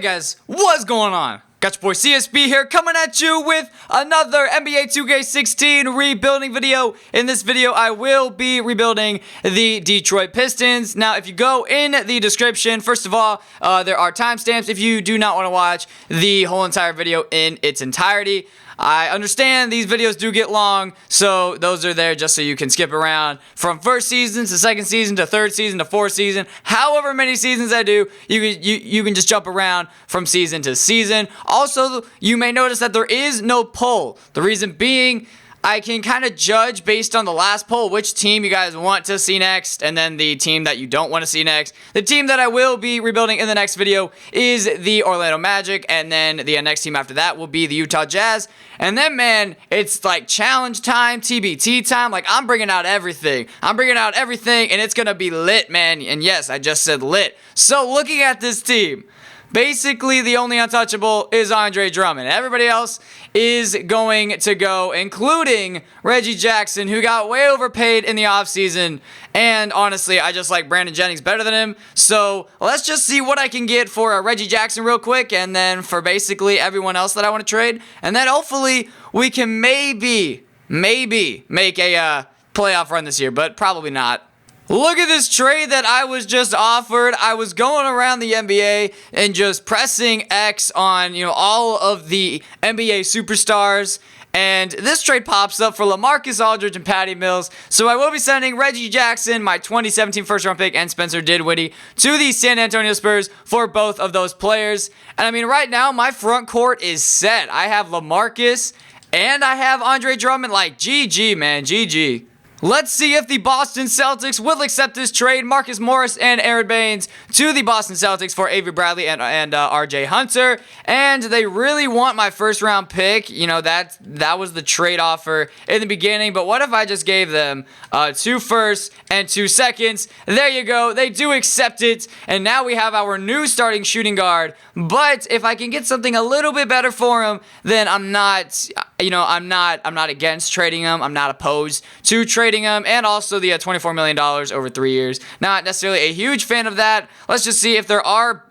guys, what's going on? Got your boy CSB here coming at you with another NBA 2K16 rebuilding video. In this video, I will be rebuilding the Detroit Pistons. Now, if you go in the description, first of all, there are timestamps if you do not want to watch the whole entire video in its entirety. I understand these videos do get long, so those are there just so you can skip around from first season to second season to third season to fourth season. However many seasons I do, you can just jump around from season to season. Also, you may notice that there is no poll. The reason being, I can kind of judge based on the last poll which team you guys want to see next, and then the team that you don't want to see next. The team that I will be rebuilding in the next video is the Orlando Magic, and then the next team after that will be the Utah Jazz. And then, man, it's like challenge time, TBT time. Like, I'm bringing out everything. I'm bringing out everything, and it's going to be lit, man. And yes, I just said lit. So, looking at this team, basically, the only untouchable is Andre Drummond. Everybody else is going to go, including Reggie Jackson, who got way overpaid in the offseason. And honestly, I just like Brandon Jennings better than him. So let's just see what I can get for Reggie Jackson real quick, and then for basically everyone else that I want to trade. And then hopefully we can maybe make a playoff run this year, but probably not. Look at this trade that I was just offered. I was going around the NBA and just pressing X on, all of the NBA superstars. And this trade pops up for LaMarcus Aldridge and Patty Mills. So I will be sending Reggie Jackson, my 2017 first-round pick, and Spencer Dinwiddie to the San Antonio Spurs for both of those players. And I mean, right now, my front court is set. I have LaMarcus and I have Andre Drummond. Like, GG, man, GG. Let's see if the Boston Celtics will accept this trade. Marcus Morris and Aaron Baines to the Boston Celtics for Avery Bradley and RJ Hunter. And they really want my first round pick. That was the trade offer in the beginning. But what if I just gave them 2 firsts and 2 seconds? There you go. They do accept it. And now we have our new starting shooting guard. But if I can get something a little bit better for him, then I'm not against trading him. I'm not opposed to trading him, and also the $24 million over 3 years. Not necessarily a huge fan of that. Let's just see if there are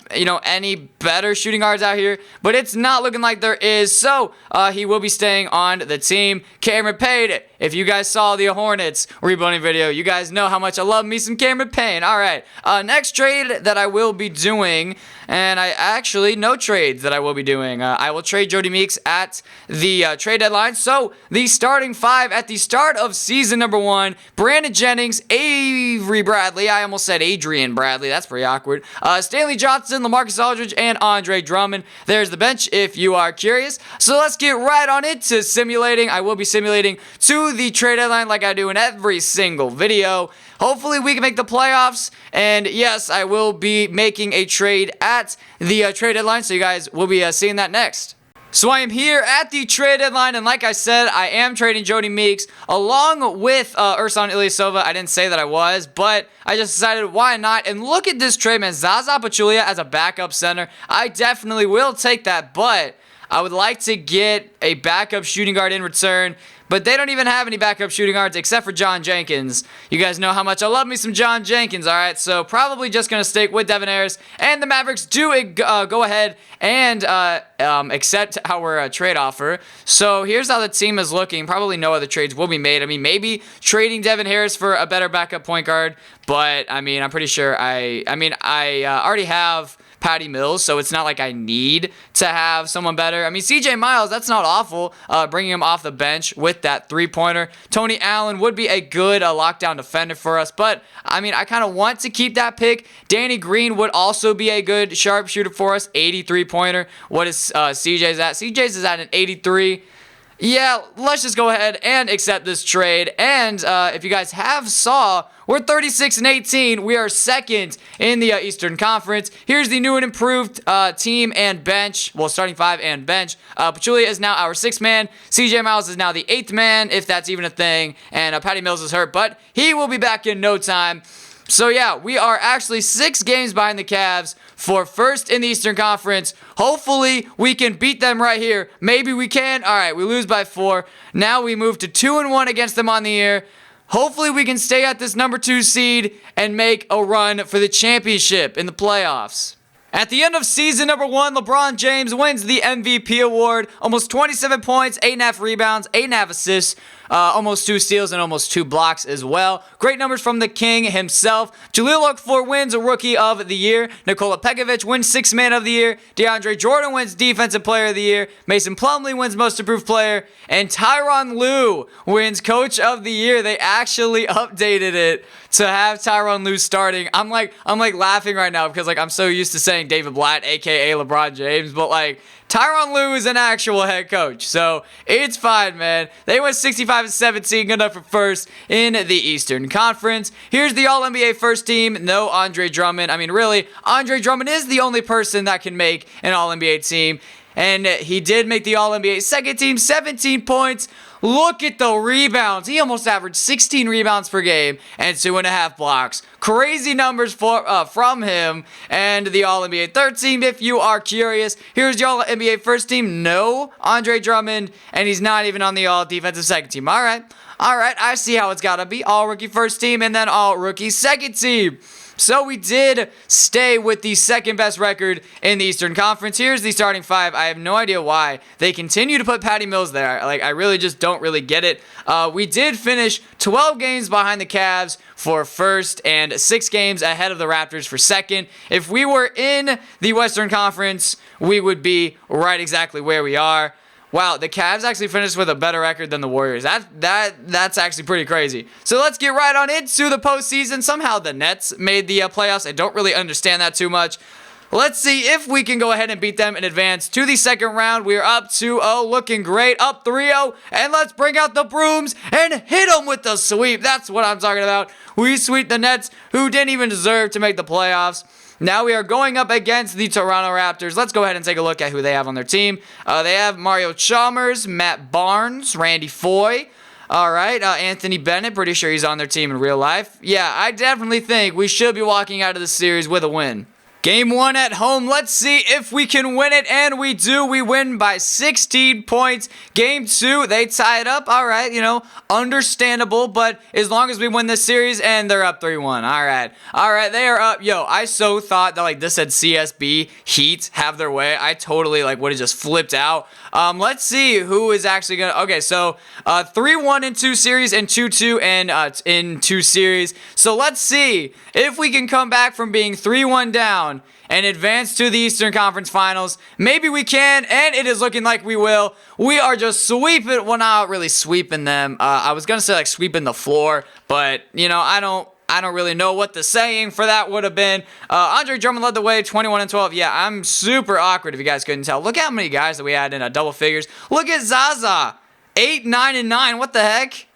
any better shooting guards out here, but it's not looking like there is. So he will be staying on the team. Cameron Payne, if you guys saw the Hornets rebuilding video, you guys know how much I love me some Cameron Payne. All right, next trade that I will be doing, and no trades that I will be doing. I will trade Jody Meeks at the trade deadline. So the starting 5 at the start of season number 1: Brandon Jennings, Avery Bradley. I almost said Adrian Bradley. That's pretty awkward. Stanley Johnson, LaMarcus Aldridge, and Andre Drummond. There's the bench if you are curious. So let's get right on it to simulating. I will be simulating to the trade deadline like I do in every single video. Hopefully we can make the playoffs, and yes, I will be making a trade at the trade deadline, so you guys will be seeing that next. So I am here at the trade deadline, and like I said, I am trading Jody Meeks along with Ersan Ilyasova. I didn't say that I was, but I just decided why not. And look at this trade, man. Zaza Pachulia as a backup center. I definitely will take that, but I would like to get a backup shooting guard in return. But they don't even have any backup shooting guards except for John Jenkins. You guys know how much I love me some John Jenkins, all right? So probably just going to stick with Devin Harris. And the Mavericks do go ahead and accept our trade offer. So here's how the team is looking. Probably no other trades will be made. I mean, maybe trading Devin Harris for a better backup point guard. But, I mean, I'm pretty sure I already have Patty Mills, so it's not like I need to have someone better. I mean, CJ Miles, that's not awful, bringing him off the bench with that three-pointer. Tony Allen would be a good lockdown defender for us, but, I mean, I kind of want to keep that pick. Danny Green would also be a good sharpshooter for us, 83-pointer. What is CJ's at? CJ's is at an 83. Yeah, let's just go ahead and accept this trade. And if you guys have saw, we're 36-18. We are second in the Eastern Conference. Here's the new and improved team and bench. Well, starting 5 and bench. Pachulia is now our 6th man. CJ Miles is now the 8th man, if that's even a thing. And Patty Mills is hurt, but he will be back in no time. So yeah, we are actually 6 games behind the Cavs for first in the Eastern Conference. Hopefully, we can beat them right here. Maybe we can. All right, we lose by 4. Now we move to 2-1 against them on the year. Hopefully, we can stay at this number 2 seed and make a run for the championship in the playoffs. At the end of season number 1, LeBron James wins the MVP award. Almost 27 points, 8.5 rebounds, 8.5 assists, almost 2 steals, and almost 2 blocks as well. Great numbers from the King himself. Jahlil Okafor wins Rookie of the Year. Nikola Pekovic wins Sixth Man of the Year. DeAndre Jordan wins Defensive Player of the Year. Mason Plumlee wins Most Improved Player. And Tyronn Lue wins Coach of the Year. They actually updated it to have Tyronn Lue starting. I'm like laughing right now because I'm so used to saying David Blatt, aka LeBron James, but Tyronn Lue is an actual head coach, so it's fine, man. They went 65-17, good enough for first in the Eastern Conference. Here's the All-NBA first team. No Andre Drummond. I mean, really, Andre Drummond is the only person that can make an All-NBA team, and he did make the All-NBA second team, 17 points. Look at the rebounds. He almost averaged 16 rebounds per game and 2.5 blocks. Crazy numbers from him and the All-NBA third team. If you are curious, here's the All-NBA first team. No Andre Drummond, and he's not even on the All-Defensive second team. All right, I see how it's got to be. All-Rookie first team and then All-Rookie second team. So we did stay with the second best record in the Eastern Conference. Here's the starting 5. I have no idea why they continue to put Patty Mills there. I really just don't really get it. We did finish 12 games behind the Cavs for first and 6 games ahead of the Raptors for second. If we were in the Western Conference, we would be right exactly where we are. Wow, the Cavs actually finished with a better record than the Warriors. That's actually pretty crazy. So let's get right on into the postseason. Somehow the Nets made the playoffs. I don't really understand that too much. Let's see if we can go ahead and beat them and advance to the second round. We are up 2-0, looking great, up 3-0, and let's bring out the brooms and hit them with the sweep. That's what I'm talking about. We sweep the Nets, who didn't even deserve to make the playoffs. Now we are going up against the Toronto Raptors. Let's go ahead and take a look at who they have on their team. They have Mario Chalmers, Matt Barnes, Randy Foye. All right, Anthony Bennett, pretty sure he's on their team in real life. Yeah, I definitely think we should be walking out of the series with a win. Game 1 at home. Let's see if we can win it, and we do. We win by 16 points. Game 2, they tie it up. All right, understandable, but as long as we win this series, and they're up 3-1. All right, they are up. Yo, I so thought that this said CSB, Heat, have their way. I totally would have just flipped out. Let's see who is actually going to... Okay, so 3-1 in 2 series and 2-2 in 2 series. So let's see if we can come back from being 3-1 down and advance to the Eastern Conference Finals. Maybe we can, and it is looking like we will. We are just sweeping... Well, not really sweeping them. I was going to say sweeping the floor, but, I don't really know what the saying for that would have been. Andre Drummond led the way, 21-12. Yeah, I'm super awkward if you guys couldn't tell. Look how many guys that we had in double figures. Look at Zaza, 8, 9, and 9. What the heck?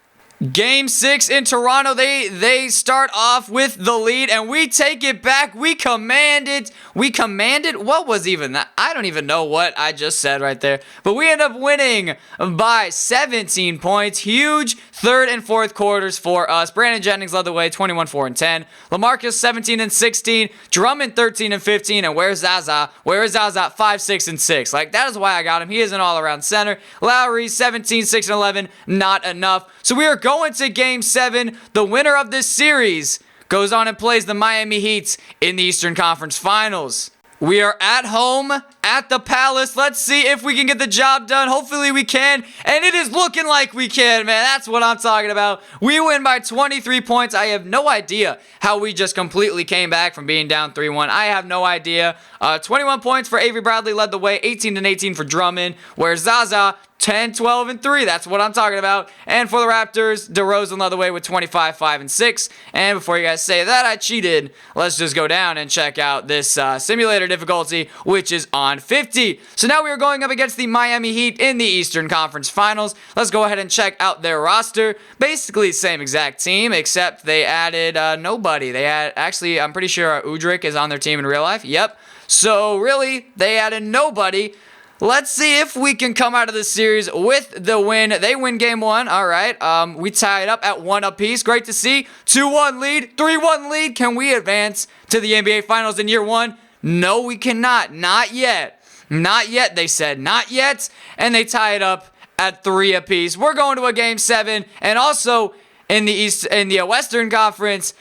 Game 6 in Toronto, they start off with the lead, and we take it back. We command it. What was even that? I don't even know what I just said right there. But we end up winning by 17 points. Huge third and fourth quarters for us. Brandon Jennings led the way, 21, 4, and 10. LaMarcus, 17 and 16. Drummond, 13 and 15. And where's Zaza? 5, 6, and 6. That is why I got him. He is an all-around center. Lowry, 17, 6, and 11. Not enough. So we are going to Game 7. The winner of this series goes on and plays the Miami Heat in the Eastern Conference Finals. We are at home at the Palace. Let's see if we can get the job done. Hopefully we can, and it is looking like we can, man. That's what I'm talking about. We win by 23 points. I have no idea how we just completely came back from being down 3-1. I have no idea. 21 points for Avery Bradley led the way, 18 and 18 for Drummond, where Zaza 10, 12, and 3. That's what I'm talking about. And for the Raptors, DeRozan led the way with 25, 5, and 6. And before you guys say that I cheated, let's just go down and check out this simulator difficulty, which is on 50. So now we are going up against the Miami Heat in the Eastern Conference Finals. Let's go ahead and check out their roster. Basically the same exact team, except they added nobody. Actually, I'm pretty sure Udrih is on their team in real life. Yep. So really, they added nobody. Let's see if we can come out of this series with the win. They win Game 1. All right. We tie it up at 1 apiece. Great to see. 2-1 lead. 3-1 lead. Can we advance to the NBA Finals in year 1? No, we cannot. Not yet. Not yet, they said. Not yet. And they tie it up at 3 apiece. We're going to a Game 7. And also in the Western Conference,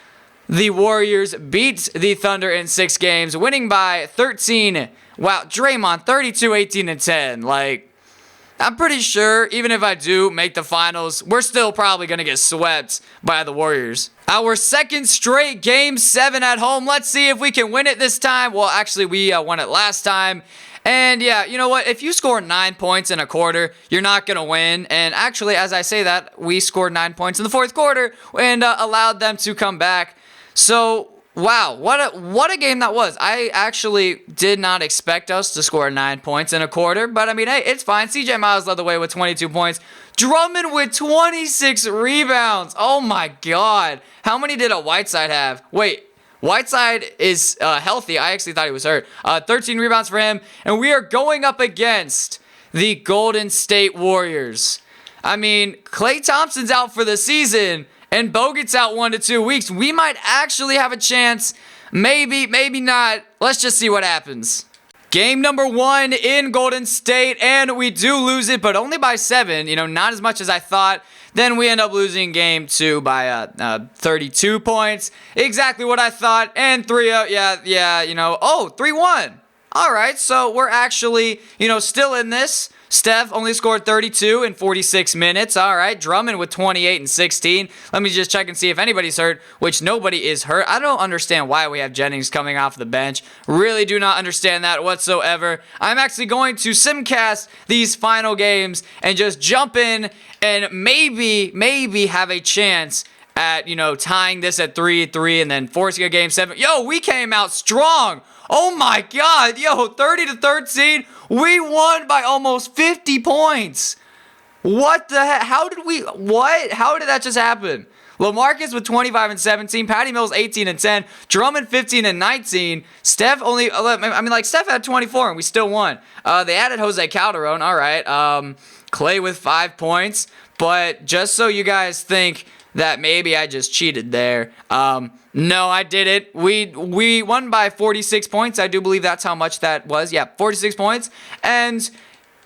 The Warriors beat the Thunder in 6 games, winning by 13. Wow, Draymond, 32, 18, and 10. Like, I'm pretty sure even if I do make the finals, we're still probably going to get swept by the Warriors. Our second straight Game 7 at home. Let's see if we can win it this time. Well, actually, we won it last time. And yeah, you know what? If you score 9 points in a quarter, you're not going to win. And actually, as I say that, we scored 9 points in the 4th quarter and allowed them to come back. So, wow, what a game that was. I actually did not expect us to score 9 points in a quarter. But, I mean, hey, it's fine. CJ Miles led the way with 22 points. Drummond with 26 rebounds. Oh, my God. How many did a Whiteside have? Wait. Whiteside is healthy. I actually thought he was hurt. 13 rebounds for him. And we are going up against the Golden State Warriors. I mean, Klay Thompson's out for the season. And Bogut's out 1 to 2 weeks. We might actually have a chance. Maybe, maybe not. Let's just see what happens. Game number 1 in Golden State. And we do lose it, but only by 7. You know, not as much as I thought. Then we end up losing game 2 by 32 points. Exactly what I thought. And 3-0. Yeah, you know. Oh, 3-1. All right, so we're actually, you know, still in this. Steph only scored 32 in 46 minutes. All right, Drummond with 28 and 16. Let me just check and see if anybody's hurt, which nobody is hurt. I don't understand why we have Jennings coming off the bench. Really do not understand that whatsoever. I'm actually going to simcast these final games and just jump in and maybe have a chance at, you know, tying this at 3-3 and then forcing a game 7. Yo, we came out strong. Oh my God, yo, 30-13. We won by almost 50 points. What the heck? How did that just happen? LaMarcus with 25 and 17, Patty Mills 18 and 10, Drummond 15 and 19, Steph only, Steph had 24 and we still won. They added Jose Calderon, all right. Klay with 5 points, but just so you guys think that maybe I just cheated there. No, I didn't. We won by 46 points. I do believe that's how much that was. Yeah, 46 points. And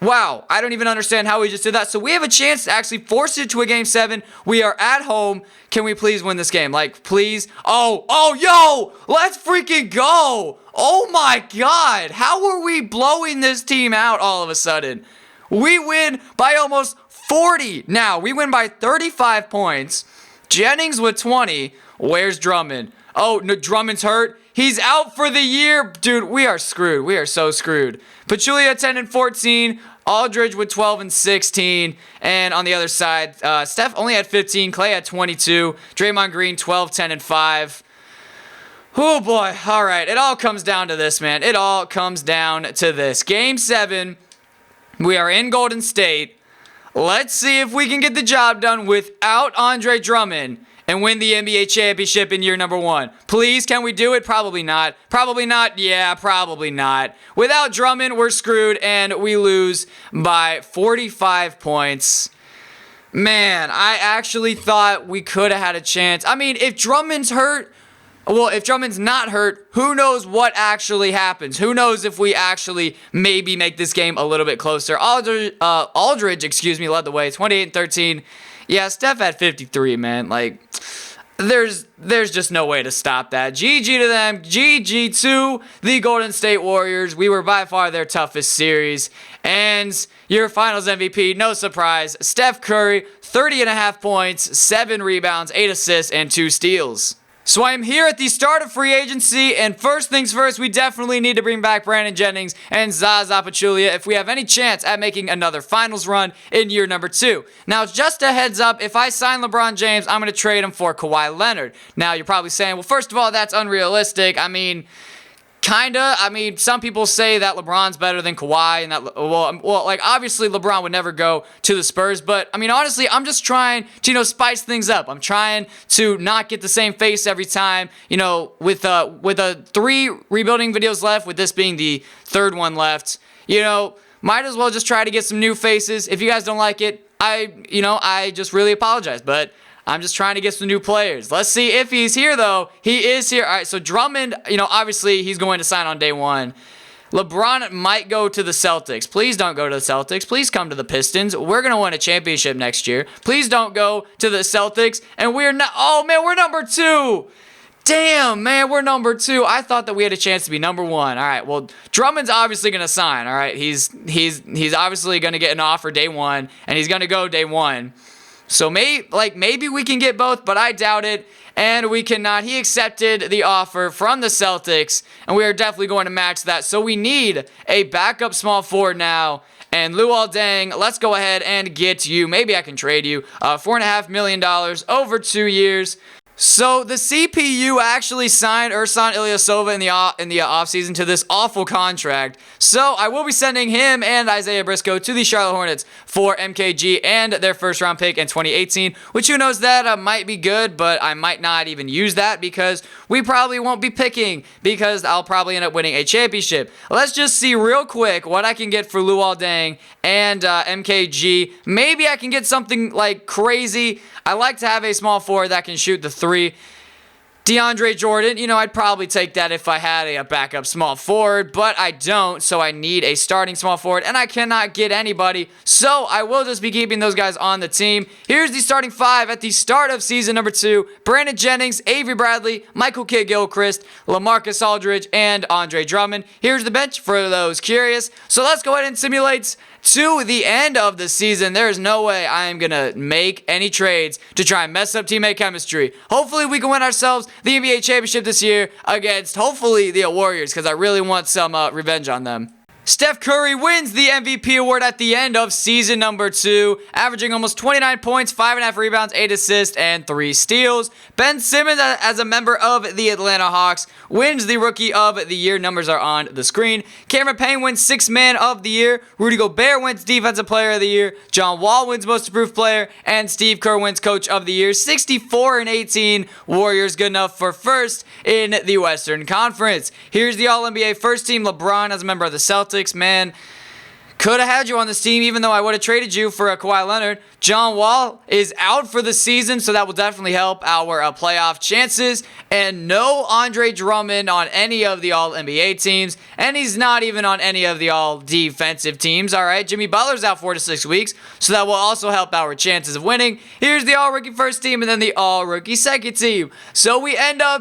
wow, I don't even understand how we just did that. So we have a chance to actually force it to a game 7. We are at home. Can we please win this game? Like, please. Oh, yo, let's freaking go. Oh my God. How are we blowing this team out all of a sudden? We win by almost 40. Now, we win by 35 points. Jennings with 20. Where's Drummond? Oh, no, Drummond's hurt. He's out for the year. Dude, we are screwed. We are so screwed. Pachulia 10 and 14. Aldridge with 12 and 16. And on the other side, Steph only had 15. Klay had 22. Draymond Green 12, 10, and 5. Oh, boy. All right. It all comes down to this, man. It all comes down to this. Game 7. We are in Golden State. Let's see if we can get the job done without Andre Drummond and win the NBA championship in year number 1. Please, can we do it? Probably not. Probably not. Yeah, probably not. Without Drummond, we're screwed, and we lose by 45 points. Man, I actually thought we could have had a chance. I mean, if Drummond's hurt, well, if Drummond's not hurt, who knows what actually happens? Who knows if we actually maybe make this game a little bit closer? Aldridge, led the way, 28 and 13. Yeah, Steph had 53, man. Like, there's just no way to stop that. GG to them. GG to the Golden State Warriors. We were by far their toughest series. And your finals MVP, no surprise, Steph Curry, 30.5 points, 7 rebounds, 8 assists, and 2 steals. So I am here at the start of free agency, and first things first, we definitely need to bring back Brandon Jennings and Zaza Pachulia if we have any chance at making another finals run in year number 2. Now, just a heads up, if I sign LeBron James, I'm going to trade him for Kawhi Leonard. Now, you're probably saying, well, first of all, that's unrealistic. I mean, kinda. I mean, some people say that LeBron's better than Kawhi, and that, well, like, obviously LeBron would never go to the Spurs, but, I mean, honestly, I'm just trying to, you know, spice things up. I'm trying to not get the same face every time, you know, with 3 rebuilding videos left, with this being the 3rd one left, you know, might as well just try to get some new faces. If you guys don't like it, I just really apologize, but I'm just trying to get some new players. Let's see if he's here, though. He is here. All right, so Drummond, you know, obviously he's going to sign on day 1. LeBron might go to the Celtics. Please don't go to the Celtics. Please come to the Pistons. We're going to win a championship next year. Please don't go to the Celtics. And we're not. Oh, man, we're number 2. Damn, man, we're number 2. I thought that we had a chance to be number 1. All right, well, Drummond's obviously going to sign, all right? He's obviously going to get an offer day 1, and he's going to go day 1. So maybe we can get both, but I doubt it, and we cannot. He accepted the offer from the Celtics, and we are definitely going to match that. So we need a backup small forward now. And Luol Deng, let's go ahead and get you. Maybe I can trade you $4.5 million over 2 years. So the CPU actually signed Ersan Ilyasova in the offseason to this awful contract. So I will be sending him and Isaiah Briscoe to the Charlotte Hornets for MKG and their first round pick in 2018, which who knows, that might be good, but I might not even use that because we probably won't be picking because I'll probably end up winning a championship. Let's just see real quick what I can get for Luol Deng and MKG. Maybe I can get something like crazy. I like to have a small forward that can shoot the 3. DeAndre Jordan, I'd probably take that if I had a backup small forward, but I don't, so I need a starting small forward, and I cannot get anybody, so I will just be keeping those guys on the team. Here's the starting 5 at the start of season number 2. Brandon Jennings, Avery Bradley, Michael Kidd-Gilchrist, LaMarcus Aldridge, and Andre Drummond. Here's the bench for those curious. So let's go ahead and simulate to the end of the season. There is no way I am going to make any trades to try and mess up teammate chemistry. Hopefully we can win ourselves the NBA championship this year against, hopefully, the Warriors, because I really want some revenge on them. Steph Curry wins the MVP award at the end of season number 2, averaging almost 29 points, 5.5 rebounds, 8 assists, and 3 steals. Ben Simmons, as a member of the Atlanta Hawks, wins the Rookie of the Year. Numbers are on the screen. Cameron Payne wins Sixth Man of the Year. Rudy Gobert wins Defensive Player of the Year. John Wall wins Most Improved Player. And Steve Kerr wins Coach of the Year. 64-18 Warriors, good enough for first in the Western Conference. Here's the All-NBA first team. LeBron as a member of the Celtics. Man, could have had you on this team even though I would have traded you for Kawhi Leonard. John Wall is out for the season, so that will definitely help our playoff chances. And no Andre Drummond on any of the All-NBA teams, and he's not even on any of the All-Defensive teams. All right, Jimmy Butler's out 4 to 6 weeks, so that will also help our chances of winning. Here's the All-Rookie first team and then the All-Rookie second team. So we ended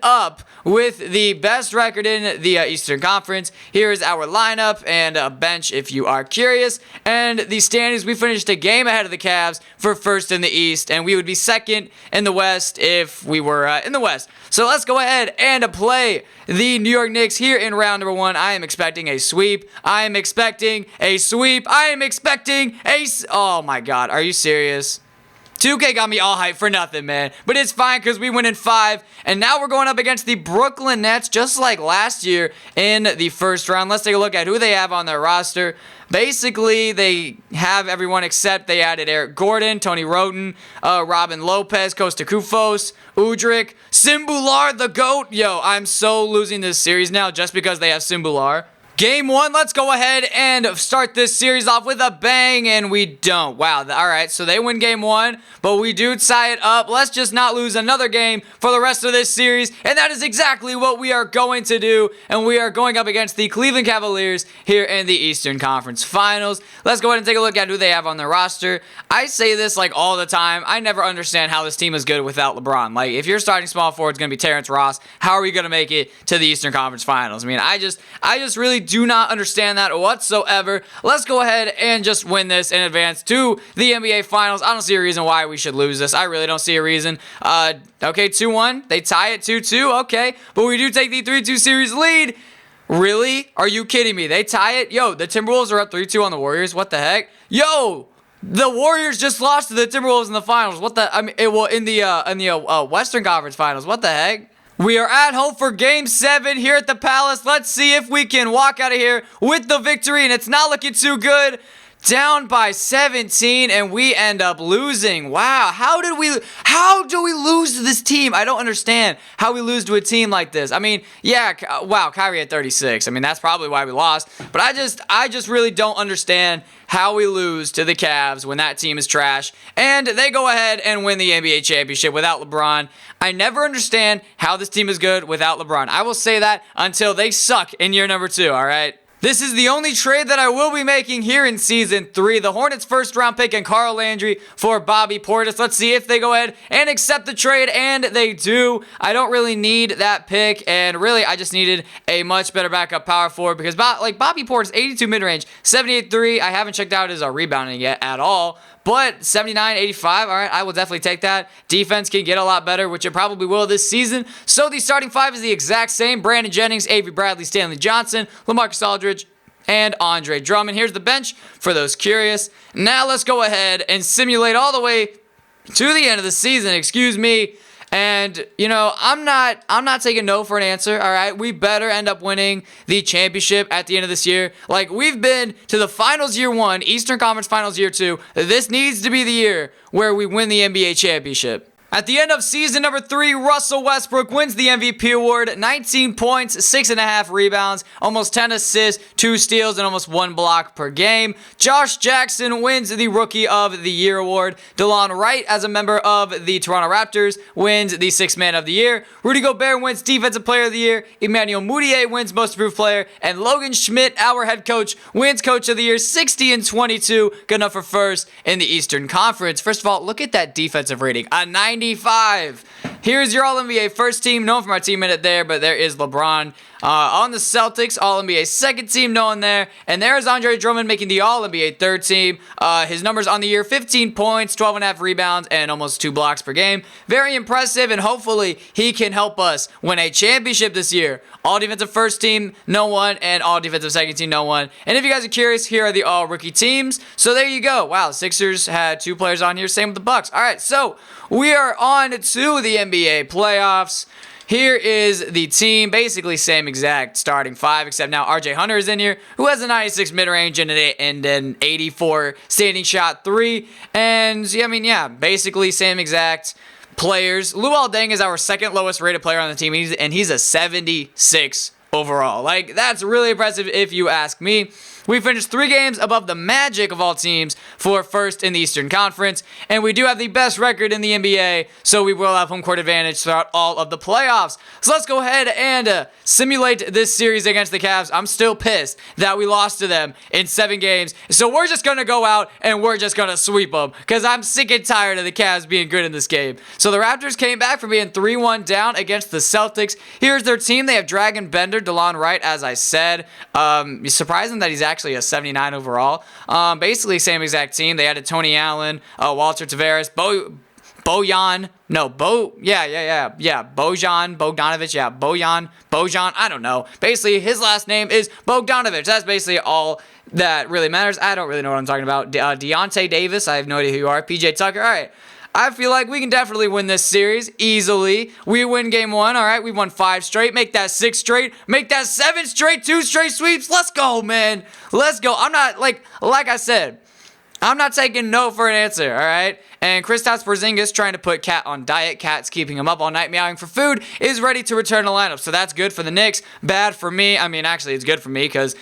up with the best record in the Eastern Conference. Here is our lineup and a bench if you are curious. And the standings, we finished a game ahead of the Cavs for first in the East, and we would be second in the West if we were in the West. So let's go ahead and play the New York Knicks here in round number 1. I am expecting a sweep. I am expecting a sweep. I am expecting a... Oh my God, are you serious? 2K got me all hyped for nothing, man. But it's fine because we win in 5. And now we're going up against the Brooklyn Nets just like last year in the first round. Let's take a look at who they have on their roster. Basically, they have everyone except they added Eric Gordon, Tony Roten, Robin Lopez, Costa Kufos, Udrick, Simbular, the GOAT. Yo, I'm so losing this series now just because they have Simbular. Game 1, let's go ahead and start this series off with a bang, and we don't. Wow, all right, so they win Game 1, but we do tie it up. Let's just not lose another game for the rest of this series, and that is exactly what we are going to do, and we are going up against the Cleveland Cavaliers here in the Eastern Conference Finals. Let's go ahead and take a look at who they have on their roster. I say this like all the time. I never understand how this team is good without LeBron. Like, if your starting small forward is going to be Terrence Ross, how are we going to make it to the Eastern Conference Finals? I mean, I just really do not understand that whatsoever. Let's go ahead and just win this in advance to the NBA Finals. I don't see a reason why we should lose this. I really don't see a reason. Okay, 2-1. They tie it 2-2. Okay, but we do take the 3-2 series lead. Really? Are you kidding me? They tie it? Yo, the Timberwolves are up 3-2 on the Warriors. What the heck? Yo! The Warriors just lost to the Timberwolves in the finals. What the? I mean, in the Western Conference Finals. What the heck? We are at home for Game 7 here at the Palace. Let's see if we can walk out of here with the victory, and it's not looking too good. Down by 17, and we end up losing. Wow, how do we lose to this team? I don't understand how we lose to a team like this. I mean, yeah, wow, Kyrie at 36. I mean, that's probably why we lost. But I just really don't understand how we lose to the Cavs when that team is trash, and they go ahead and win the NBA championship without LeBron. I never understand how this team is good without LeBron. I will say that until they suck in year number 2, all right? This is the only trade that I will be making here in Season 3. The Hornets' first-round pick and Carl Landry for Bobby Portis. Let's see if they go ahead and accept the trade, and they do. I don't really need that pick, and really, I just needed a much better backup power forward because, Bobby Portis, 82 mid-range, 78 3. I haven't checked out his rebounding yet at all. But 79, 85, all right, I will definitely take that. Defense can get a lot better, which it probably will this season. So the starting five is the exact same. Brandon Jennings, Avery Bradley, Stanley Johnson, LaMarcus Aldridge, and Andre Drummond. Here's the bench for those curious. Now let's go ahead and simulate all the way to the end of the season, excuse me. And, you know, I'm not taking no for an answer, all right? We better end up winning the championship at the end of this year. Like, we've been to the finals year 1, Eastern Conference Finals year 2. This needs to be the year where we win the NBA championship. At the end of season number 3, Russell Westbrook wins the MVP award, 19 points, 6.5 rebounds, almost 10 assists, 2 steals, and almost 1 block per game. Josh Jackson wins the Rookie of the Year award. DeLon Wright, as a member of the Toronto Raptors, wins the 6th Man of the Year. Rudy Gobert wins Defensive Player of the Year. Emmanuel Mudiay wins Most Improved Player. And Logan Schmidt, our head coach, wins Coach of the Year, 60-22, good enough for first in the Eastern Conference. First of all, look at that defensive rating, a 95. Here's your All-NBA first team. No one from our team in it there, but there is LeBron. On the Celtics, All-NBA second team, no one there. And there's Andre Drummond making the All-NBA third team. His numbers on the year, 15 points, 12.5 rebounds, and almost 2 blocks per game. Very impressive, and hopefully he can help us win a championship this year. All defensive first team, no one, and all defensive second team, no one. And if you guys are curious, here are the all rookie teams. So there you go. Wow, Sixers had 2 players on here. Same with the Bucks. All right, so we are on to the NBA playoffs. Here is the team, basically same exact starting 5, except now RJ Hunter is in here, who has a 96 mid-range and an 84 standing shot 3. And, yeah, basically same exact players. Luol Deng is our second lowest rated player on the team, and he's a 76 overall. Like, that's really impressive if you ask me. We finished 3 games above the Magic of all teams for first in the Eastern Conference, and we do have the best record in the NBA, so we will have home court advantage throughout all of the playoffs. So let's go ahead and simulate this series against the Cavs. I'm still pissed that we lost to them in 7 games, so we're just going to go out and we're just going to sweep them, because I'm sick and tired of the Cavs being good in this game. So the Raptors came back from being 3-1 down against the Celtics. Here's their team. They have Dragon Bender, DeLon Wright, as I said. Surprising that he's actually a 79 overall. Basically same exact team. They added Tony Allen, Walter Tavares, Bojan Bogdanovich, I don't know. Basically, his last name is Bogdanovich. That's basically all that really matters. I don't really know what I'm talking about. Deontay Davis, I have no idea who you are. PJ Tucker, all right. I feel like we can definitely win this series easily. We win game 1, all right? We won 5 straight. Make that 6 straight. Make that 7 straight. 2 straight sweeps. Let's go, man. Let's go. I'm not, like I said, I'm not taking no for an answer, all right? And Kristaps Porzingis, trying to put Cat on diet. Cat's keeping him up all night meowing for food, is ready to return to lineup. So that's good for the Knicks. Bad for me. Actually, it's good for me because,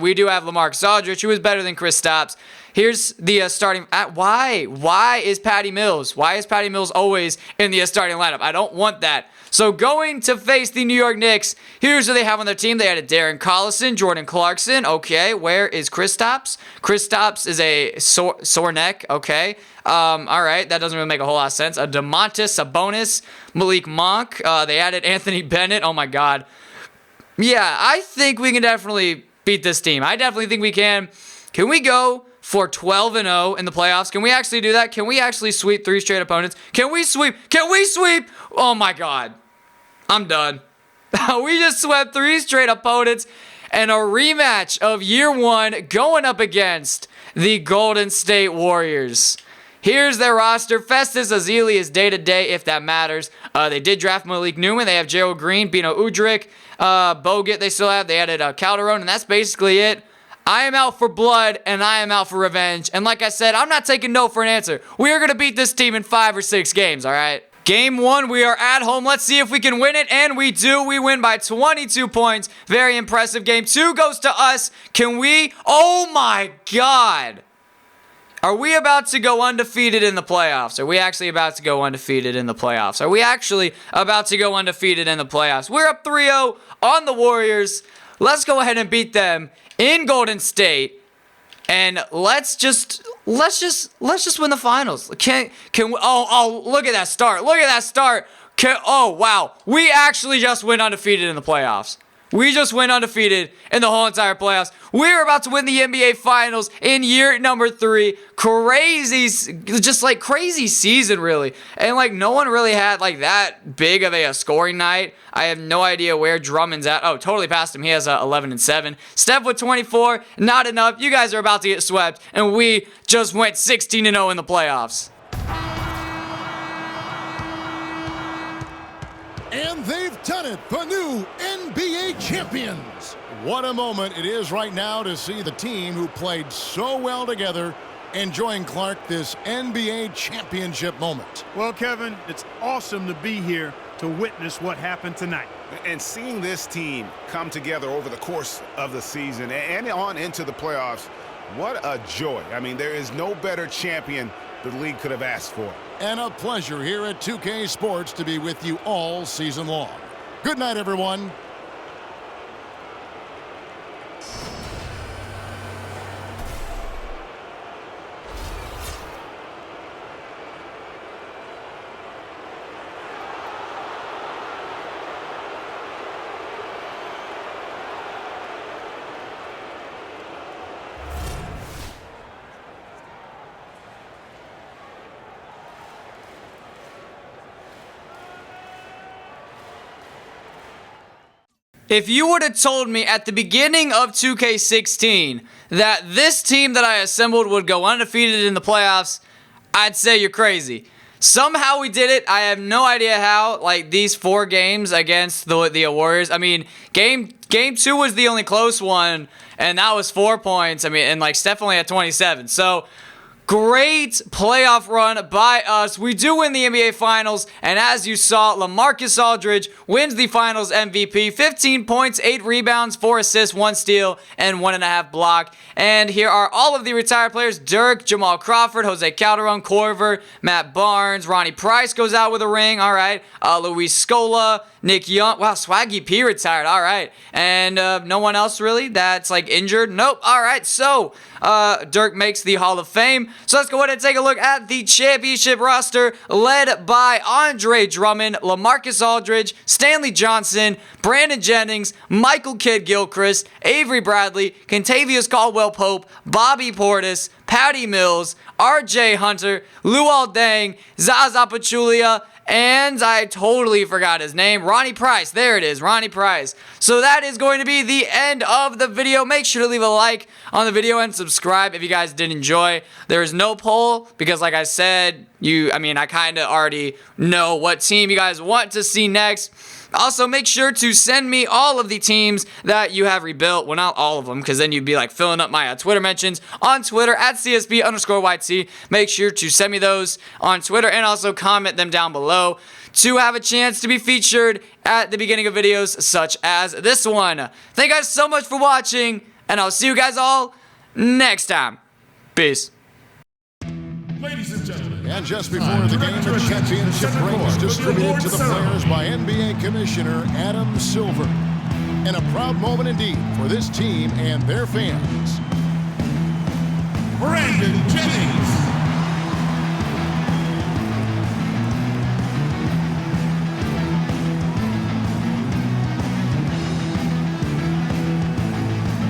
we do have LaMarcus Aldridge, who is better than Kristaps. Here's the starting. Why is Patty Mills? Why is Patty Mills always in the starting lineup? I don't want that. So going to face the New York Knicks, here's who they have on their team. They added Darren Collison, Jordan Clarkson. Okay, where is Kristaps? Kristaps is a sore neck. Okay. All right, that doesn't really make a whole lot of sense. Domantas Sabonis, Malik Monk. They added Anthony Bennett. Oh my God. Yeah, I think we can definitely beat this team. I definitely think we can. Can we go for 12-0 in the playoffs? Can we actually do that? Can we actually sweep 3 straight opponents? Can we sweep? Can we sweep? Oh my God. I'm done. We just swept 3 straight opponents and a rematch of year 1 going up against the Golden State Warriors. Here's their roster. Festus Ezeli is day-to-day, if that matters. They did draft Malik Newman. They have Gerald Green, Bino Udrih, Bogut they still have. They added Calderon, and that's basically it. I am out for blood, and I am out for revenge. And like I said, I'm not taking no for an answer. We are going to beat this team in 5 or 6 games, all right? Game 1, we are at home. Let's see if we can win it, and we do. We win by 22 points. Very impressive. Game 2 goes to us. Can we? Oh, my God. Are we about to go undefeated in the playoffs? Are we actually about to go undefeated in the playoffs? We're up 3-0 on the Warriors. let's go ahead and beat them in Golden State. And let's just win the finals. Can we, oh, look at that start. Look at that start. Oh, wow. We actually just went undefeated in the playoffs. We just went undefeated in the whole entire playoffs. We're about to win the NBA Finals in year number 3. Crazy, just like crazy season, really. And like no one really had like that big of a scoring night. I have no idea where Drummond's at. Oh, totally passed him. He has 11 and 7. Steph with 24, not enough. You guys are about to get swept, and we just went 16 and 0 in the playoffs. And they've done it, the new NBA champions. What a moment it is right now to see the team who played so well together enjoying, Clark, this NBA championship moment. Well, Kevin, it's awesome to be here to witness what happened tonight. And seeing this team come together over the course of the season and on into the playoffs, what a joy. I mean, there is no better champion the league could have asked for. And a pleasure here at 2K Sports to be with you all season long. Good night, everyone. If you would have told me at the beginning of 2K16 that this team that I assembled would go undefeated in the playoffs, I'd say you're crazy. Somehow we did it. I have no idea how. Like these 4 games against the Warriors. I mean, game 2 was the only close one, and that was 4 points. I mean, and like Steph only had 27. So great playoff run by us. We do win the NBA Finals, and as you saw, LaMarcus Aldridge wins the Finals MVP. 15 points, 8 rebounds, 4 assists, 1 steal, and 1.5 block. And here are all of the retired players: Dirk, Jamal Crawford, Jose Calderon, Korver, Matt Barnes, Ronnie Price goes out with a ring. All right. Luis Scola, Nick Young. Wow, Swaggy P retired. All right. And no one else really that's like injured. Nope. All right. So Dirk makes the Hall of Fame. So let's go ahead and take a look at the championship roster led by Andre Drummond, LaMarcus Aldridge, Stanley Johnson, Brandon Jennings, Michael Kidd-Gilchrist, Avery Bradley, Kentavious Caldwell-Pope, Bobby Portis, Patty Mills, RJ Hunter, Luol Deng, Zaza Pachulia, and I totally forgot his name, Ronnie Price. There it is, Ronnie Price. So that is going to be the end of the video. Make sure to leave a like on the video and subscribe if you guys did enjoy. There is no poll because, like I said, I kind of already know what team you guys want to see next. Also, make sure to send me all of the teams that you have rebuilt. Well, not all of them, because then you'd be like filling up my Twitter mentions on Twitter at CSB_YT. Make sure to send me those on Twitter and also comment them down below to have a chance to be featured at the beginning of videos such as this one. Thank you guys so much for watching, and I'll see you guys all next time. Peace. Ladies and gentlemen. And just before the game, the championship ring is distributed to the players by NBA Commissioner Adam Silver. And a proud moment indeed for this team and their fans. Brandon Jennings.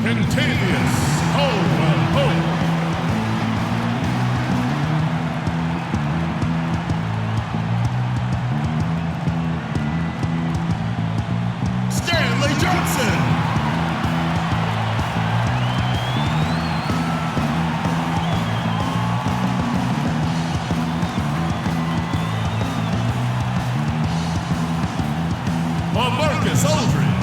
Kentavious Caldwell-Pope. Johnson. LaMarcus Aldridge.